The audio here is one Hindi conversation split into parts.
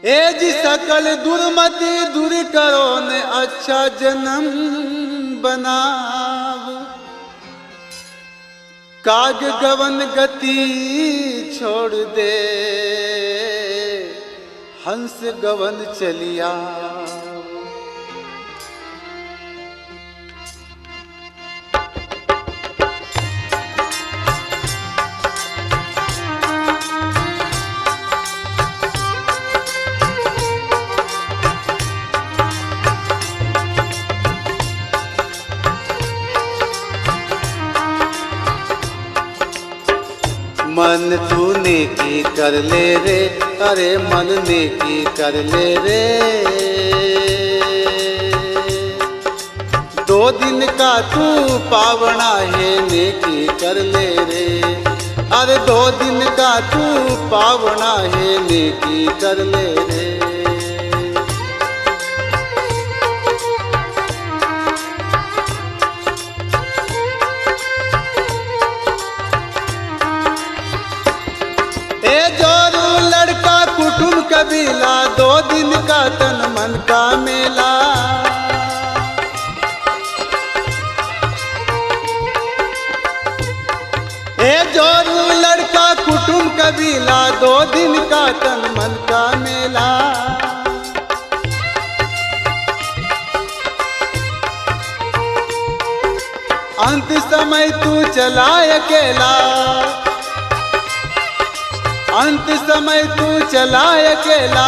ए जी सकल दुर्मति दूर करो ने अच्छा जन्म बनाव। काग गवन गति छोड़ दे, हंस गवन चलिया। मन तू नेकी कर ले रे, अरे मन नेकी कर ले रे। 2 दिन का तू पावना है, नेकी कर ले रे। अरे 2 दिन का तू पावना है, नेकी कर ले रे। कुटुंब कबीला 2 दिन का तन मन का मेला। ए जोरू लड़का कुटुंब कबीला 2 दिन का तन मन का मेला। अंत समय तू चला अकेला, अंत समय तू चला अकेला।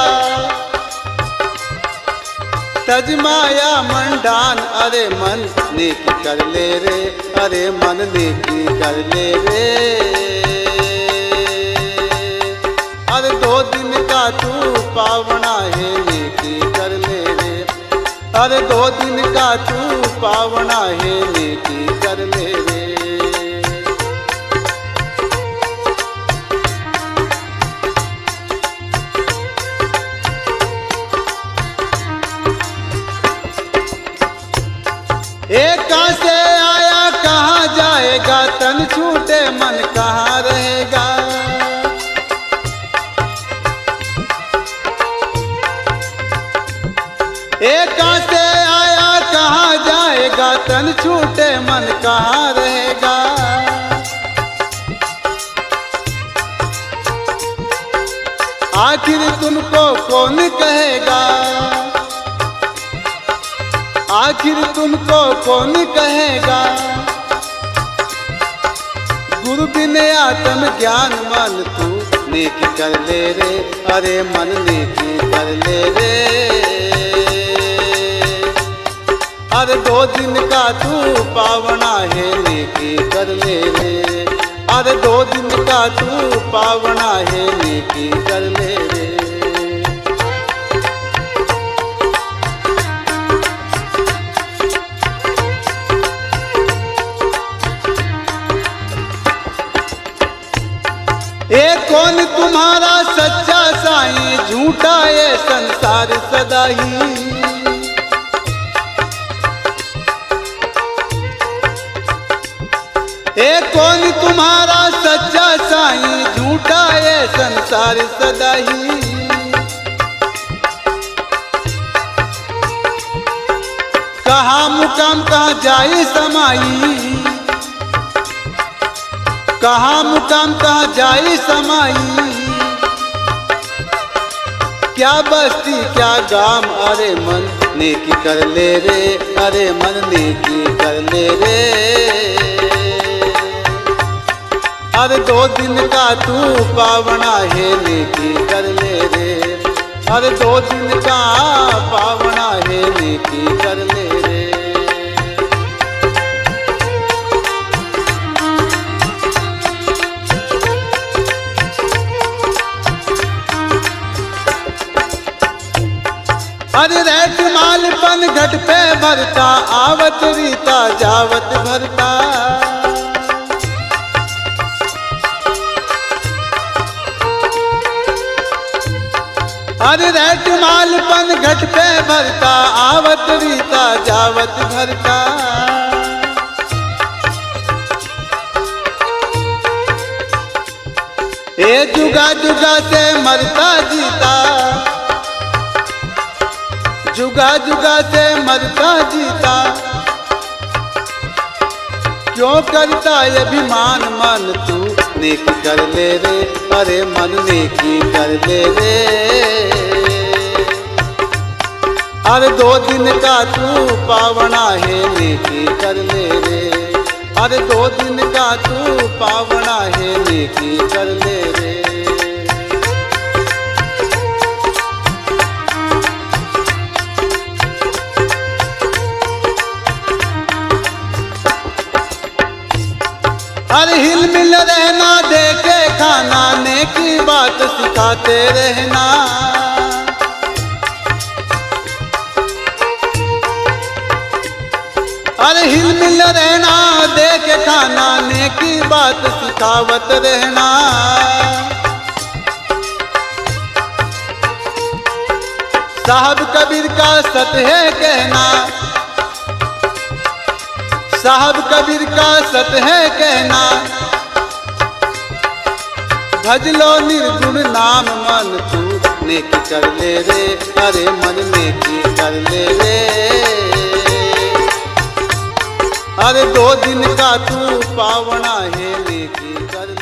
तजमाया मंडान, अरे मन नेकी कर ले रे, अरे मन नेकी कर ले रे। अरे 2 दिन का तू पावना है, नेकी कर ले रे। अरे 2 दिन का तू पावना है, नेकी कर ले रे। एक कहाँ से आया कहाँ जाएगा, तन छूटे मन कहाँ रहेगा। एक कहाँ से आया कहाँ जाएगा, तन छूटे मन कहाँ रहेगा। आखिर तुमको कौन कहेगा, आखिर तुमको कौन कहेगा। गुरु बिन आत्म ज्ञान मन तू नेकी कर ले रे, अरे मन नेकी कर ले रे। अरे 2 दिन का तू पावना है, नेकी कर ले रे। अरे 2 दिन का तू पावना है, नेकी कर ले रे। ए कौन तुम्हारा सच्चा साईं, झूठा ये संसार सदा ही। ए कौन तुम्हारा सच्चा साईं, झूठा ये संसार सदा ही। कहाँ मुकाम कहाँ जाए समाई, कहाँ मुकाम कहाँ जाए समाई। क्या बस्ती क्या गाम, अरे मन नेकी कर ले रे, अरे मन नेकी कर ले रे। अरे 2 दिन का तू पावना है, नेकी कर ले रे। अरे 2 दिन का पावना है, नेकी कर ले रे। अरे रेट मालपन घट पे भरता, आवत रीता जावत भरता। अरे रेट मालपन घट पे भरता, आवत रीता जावत भरता। ए जुगा जुगा से मरता जीता, जुगा जुगा से मरता जीता, क्यों करता ये अभिमान मन तू नेकी कर ले रे, अरे मन नेकी कर ले रे। अरे 2 दिन का तू पावना है नेकी कर ले रे, अरे 2 दिन का तू पावना है नेकी कर ले रे। अरे हिल मिल रहना, देखे खाना, नेकी बात सिखाते रहना। अरे हिल मिल रहना, देखे खाना, नेकी बात सिखावत रहना। साहब कबीर का सत है कहना, साहब कबीर का सत है कहना, भज लो निर्गुण नाम मन तू नेकी कर ले रे, अरे मन नेकी कर ले रे। अरे 2 दिन का तू पावना है नेकी कर ले।